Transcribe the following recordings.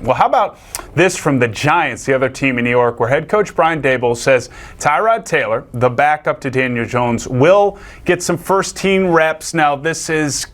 Well, how about this from the Giants, the other team in New York, where head coach Brian Daboll says Tyrod Taylor, the backup to Daniel Jones, will get some first-team reps. Now,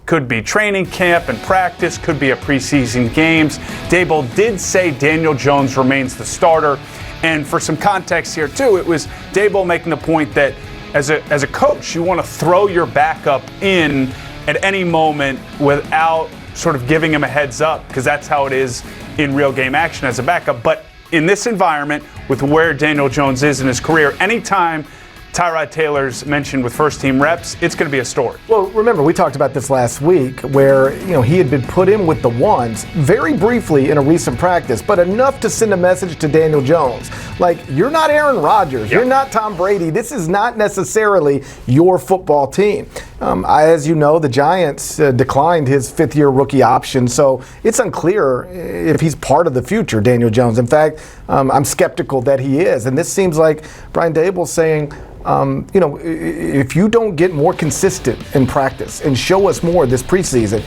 could be training camp and practice, could be a preseason games. Daboll did say Daniel Jones remains the starter. And for some context here, too, it was Daboll making the point that as a coach, you want to throw your backup in at any moment without sort of giving him a heads up, because that's how it is in real game action as a backup. But in this environment, with where Daniel Jones is in his career, anytime Tyrod Taylor's mentioned with first-team reps, it's going to be a story. Well, remember, we talked about this last week where, he had been put in with the ones very briefly in a recent practice, but enough to send a message to Daniel Jones. Like, you're not Aaron Rodgers. Yep. You're not Tom Brady. This is not necessarily your football team. As you know, the Giants declined his fifth-year rookie option, so it's unclear if he's part of the future, Daniel Jones. In fact, I'm skeptical that he is. And this seems like Brian Daboll saying, if you don't get more consistent in practice and show us more this preseason,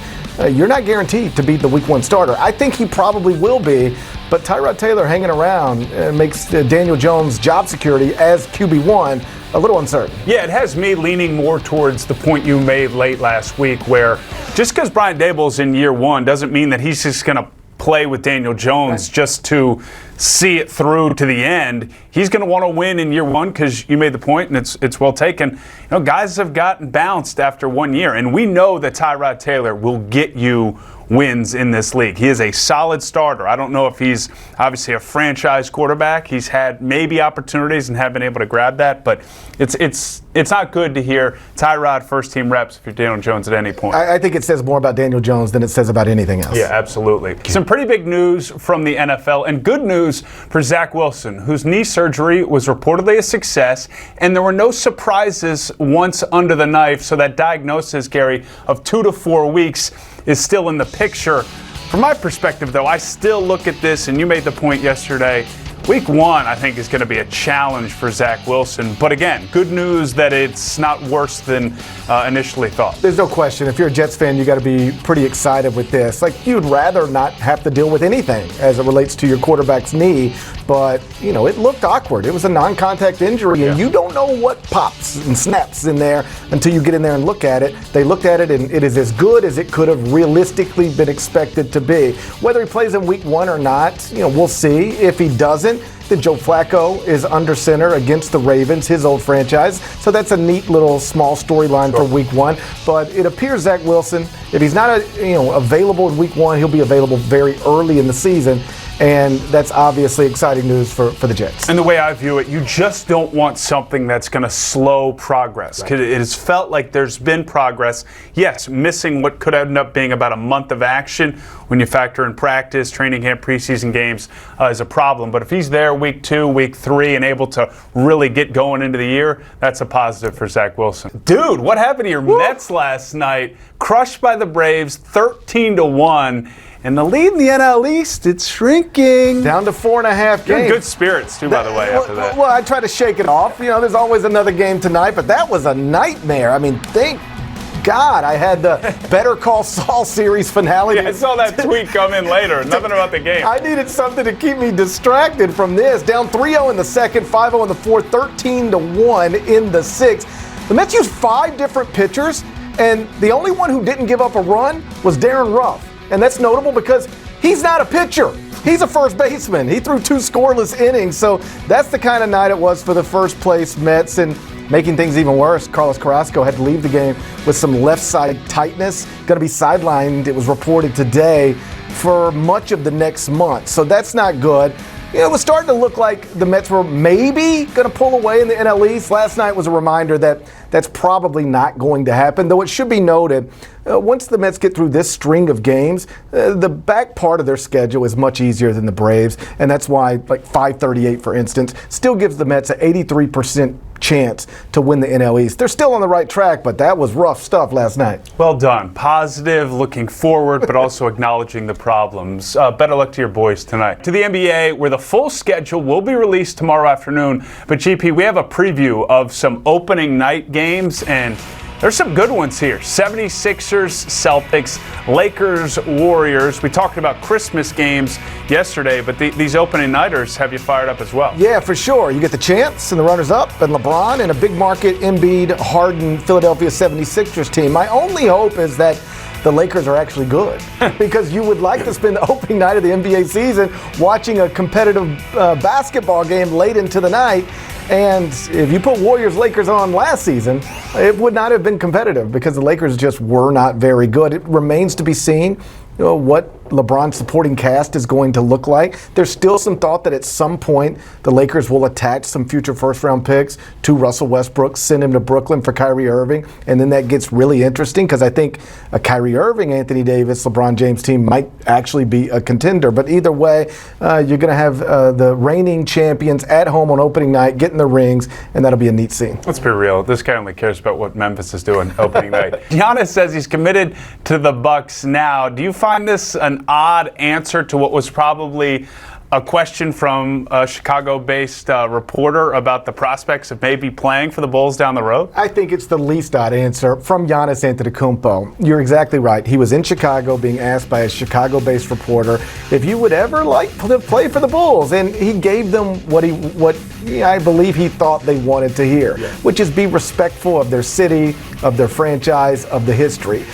you're not guaranteed to be the week 1 starter. I think he probably will be, but Tyrod Taylor hanging around makes Daniel Jones' job security as QB1 a little uncertain. Yeah, it has me leaning more towards the point you made late last week, where just because Brian Daboll's in year 1 doesn't mean that he's just going to play with Daniel Jones just to see it through to the end. He's going to want to win in year 1, because you made the point, and it's well taken. Guys have gotten bounced after 1 year, and we know that Tyrod Taylor will get you wins in this league. He is a solid starter. I don't know if he's obviously a franchise quarterback. He's had maybe opportunities and have been able to grab that, but it's not good to hear Tyrod first-team reps if you're Daniel Jones at any point. I think it says more about Daniel Jones than it says about anything else. Yeah, absolutely. Some pretty big news from the NFL, and good news for Zach Wilson, whose knee surgery was reportedly a success, and there were no surprises once under the knife, so that diagnosis, Gary, of 2 to 4 weeks is still in the picture. From my perspective, though, I still look at this, and you made the point yesterday, Week 1, I think, is going to be a challenge for Zach Wilson. But again, good news that it's not worse than initially thought. There's no question. If you're a Jets fan, you got to be pretty excited with this. Like, you'd rather not have to deal with anything as it relates to your quarterback's knee. But, it looked awkward. It was a non-contact injury, and you don't know what pops and snaps in there until you get in there and look at it. They looked at it, and it is as good as it could have realistically been expected to be. Whether he plays in Week 1 or not, we'll see. If he doesn't, then Joe Flacco is under center against the Ravens, his old franchise. So that's a neat little small storyline for Week 1. But it appears Zach Wilson, if he's not available in Week 1, he'll be available very early in the season. And that's obviously exciting news for the Jets. And the way I view it, you just don't want something that's going to slow progress. Because it has felt like there's been progress. Yes, missing what could end up being about a month of action when you factor in practice, training camp, preseason games is a problem. But if he's there Week 2, Week 3, and able to really get going into the year, that's a positive for Zach Wilson. Dude, what happened to your Mets last night? Crushed by the Braves, 13-1. And the lead in the NL East, it's shrinking. Down to 4.5 games. You're in good spirits, too, by the way, after that. Well, I try to shake it off. There's always another game tonight, but that was a nightmare. I mean, thank God I had the Better Call Saul series finale. Yeah, I saw that tweet come in later. Nothing about the game. I needed something to keep me distracted from this. Down 3-0 in the second, 5-0 in the fourth, 13-1 in the sixth. The Mets used 5 different pitchers, and the only one who didn't give up a run was Darren Ruff. And that's notable because he's not a pitcher. He's a first baseman. He threw 2 scoreless innings. So that's the kind of night it was for the first place Mets. And making things even worse, Carlos Carrasco had to leave the game with some left side tightness. Going to be sidelined, it was reported today, for much of the next month. So that's not good. It was starting to look like the Mets were maybe going to pull away in the NL East. Last night was a reminder that that's probably not going to happen, though it should be noted, once the Mets get through this string of games, the back part of their schedule is much easier than the Braves, and that's why, like 538, for instance, still gives the Mets an 83% chance to win the NL East. They're still on the right track, but that was rough stuff last night. Well done. Positive, looking forward, but also acknowledging the problems. Better luck to your boys tonight. To the NBA, where the full schedule will be released tomorrow afternoon. But GP, we have a preview of some opening night games, and There's some good ones here. 76ers, Celtics, Lakers, Warriors. We talked about Christmas games yesterday, but these opening nighters have you fired up as well. Yeah, for sure. You get the champs and the runners-up and LeBron and a big market Embiid, Harden, Philadelphia 76ers team. My only hope is that the Lakers are actually good because you would like to spend the opening night of the NBA season watching a competitive basketball game late into the night. And if you put Warriors-Lakers on last season, it would not have been competitive because the Lakers just were not very good. It remains to be seen what LeBron's supporting cast is going to look like. There's still some thought that at some point the Lakers will attach some future first-round picks to Russell Westbrook, send him to Brooklyn for Kyrie Irving, and then that gets really interesting because I think a Kyrie Irving, Anthony Davis, LeBron James team might actually be a contender. But either way, you're going to have the reigning champions at home on opening night getting the rings, and that'll be a neat scene. Let's be real. This guy only cares about what Memphis is doing opening night. Giannis says he's committed to the Bucks now. Do you find this an odd answer to what was probably a question from a Chicago-based reporter about the prospects of maybe playing for the Bulls down the road? I think it's the least odd answer from Giannis Antetokounmpo. You're exactly right. He was in Chicago being asked by a Chicago-based reporter if you would ever like to play for the Bulls, and he gave them what I believe he thought they wanted to hear, which is be respectful of their city, of their franchise, of the history.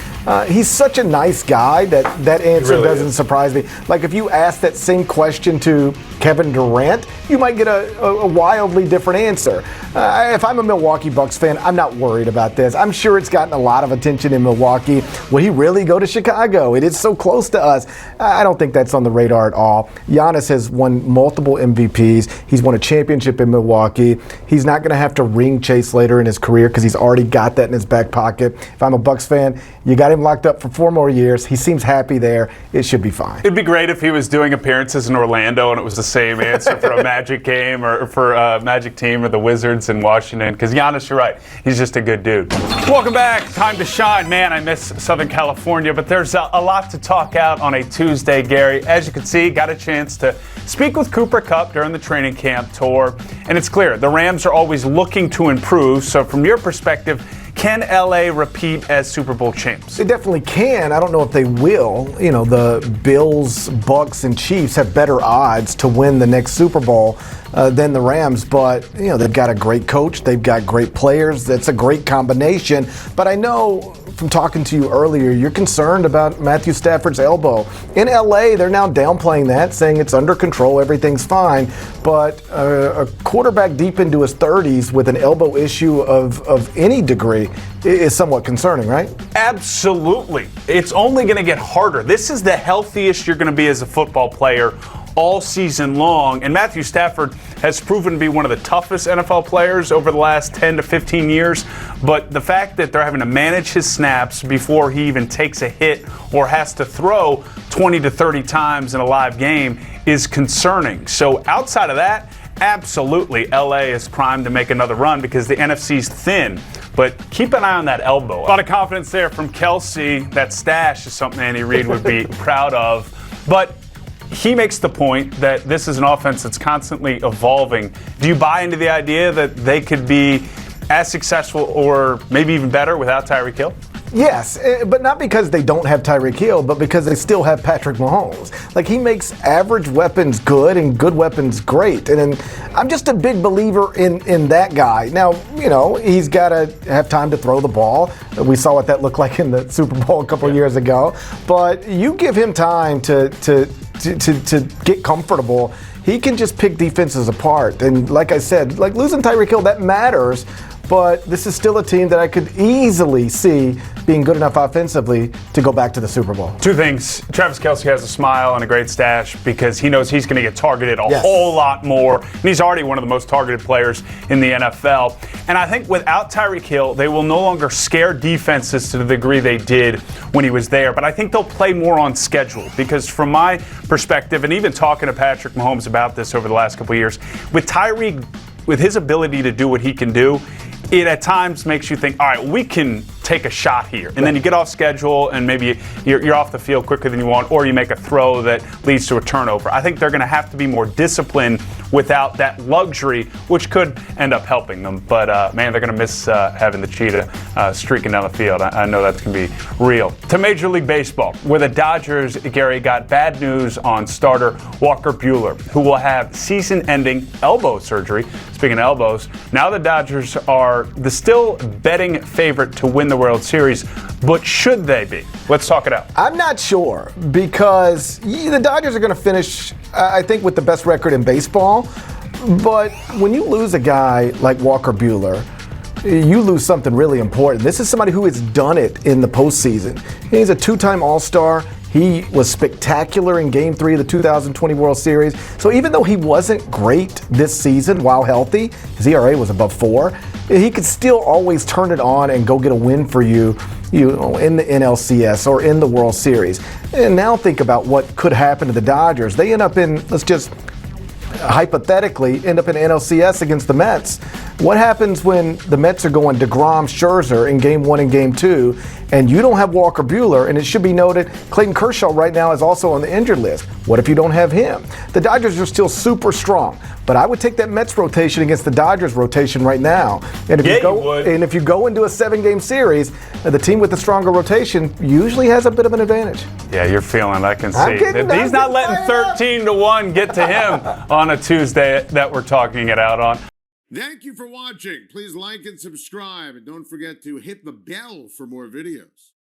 He's such a nice guy that answer really doesn't surprise me. Like if you ask that same question to Kevin Durant, you might get a wildly different answer. If I'm a Milwaukee Bucks fan, I'm not worried about this. I'm sure it's gotten a lot of attention in Milwaukee. Will he really go to Chicago? It is so close to us. I don't think that's on the radar at all. Giannis has won multiple MVPs. He's won a championship in Milwaukee. He's not going to have to ring chase later in his career because he's already got that in his back pocket. If I'm a Bucks fan, you got him locked up for 4 more years. He seems happy there. It should be fine. It'd be great if he was doing appearances in Orlando and it was the same answer for a Magic game or for a Magic team or the Wizards in Washington. Because Giannis, you're right. He's just a good dude. Welcome back. Time to shine. Man, I miss Southern California, but there's a lot to talk out on a Tuesday, Gary. As you can see, got a chance to speak with Cooper Kupp during the training camp tour. And it's clear the Rams are always looking to improve. So from your perspective, can LA repeat as Super Bowl champs? They definitely can. I don't know if they will. You know, the Bills, Bucks, and Chiefs have better odds to win the next Super Bowl than the Rams, but you know they've got a great coach, they've got great players. That's a great combination. But I know from talking to you earlier, you're concerned about Matthew Stafford's elbow. In LA, they're now downplaying that, saying it's under control, everything's fine. But a quarterback deep into his 30s with an elbow issue of any degree is somewhat concerning, right? Absolutely. It's only going to get harder. This is the healthiest you're going to be as a football player all season long. And Matthew Stafford has proven to be one of the toughest NFL players over the last 10 to 15 years. But the fact that they're having to manage his snaps before he even takes a hit or has to throw 20 to 30 times in a live game is concerning. So outside of that, absolutely, LA is primed to make another run because the NFC's thin. But keep an eye on that elbow. A lot of confidence there from Kelsey. That stash is something Andy Reid would be proud of. But he makes the point that this is an offense that's constantly evolving. Do you buy into the idea that they could be as successful or maybe even better without Tyreek Hill? Yes, but not because they don't have Tyreek Hill, but because they still have Patrick Mahomes. Like, he makes average weapons good and good weapons great. And I'm just a big believer in that guy. Now, you know, he's got to have time to throw the ball. We saw what that looked like in the Super Bowl a couple years ago. But you give him time to get comfortable, he can just pick defenses apart. And like I said, like losing Tyreek Hill, that matters. But this is still a team that I could easily see being good enough offensively to go back to the Super Bowl. Two things. Travis Kelce has a smile and a great stash because he knows he's going to get targeted a whole lot more. And he's already one of the most targeted players in the NFL. And I think without Tyreek Hill, they will no longer scare defenses to the degree they did when he was there. But I think they'll play more on schedule because from my perspective, and even talking to Patrick Mahomes about this over the last couple of years, with Tyreek, with his ability to do what he can do, it at times makes you think, all right, we can take a shot here. And then you get off schedule and maybe you're off the field quicker than you want, or you make a throw that leads to a turnover. I think they're going to have to be more disciplined without that luxury, which could end up helping them. But, man, they're going to miss having the cheetah streaking down the field. I know that's going to be real. To Major League Baseball, where the Dodgers, Gary, got bad news on starter Walker Buehler, who will have season-ending elbow surgery. Speaking of elbows, now the Dodgers are the still betting favorite to win the World Series, but should they be? Let's talk it out. I'm not sure, because the Dodgers are going to finish, I think, with the best record in baseball. But when you lose a guy like Walker Buehler, you lose something really important. This is somebody who has done it in the postseason. He's a two-time All-Star. He was spectacular in Game 3 of the 2020 World Series. So even though he wasn't great this season while healthy, his ERA was above 4, he could still always turn it on and go get a win for you in the NLCS or in the World Series. And now think about what could happen to the Dodgers. They end up in, let's just hypothetically end up in NLCS against the Mets. What happens when the Mets are going DeGrom, Scherzer in Game 1 and Game 2, and you don't have Walker Buehler? And it should be noted, Clayton Kershaw right now is also on the injured list. What if you don't have him? The Dodgers are still super strong, but I would take that Mets rotation against the Dodgers rotation right now. And if you go into a 7-game series, the team with the stronger rotation usually has a bit of an advantage. Yeah, you're feeling, I can see. He's not letting 13-1 get to him on a Tuesday that we're talking it out on. Thank you for watching. Please like and subscribe, and don't forget to hit the bell for more videos.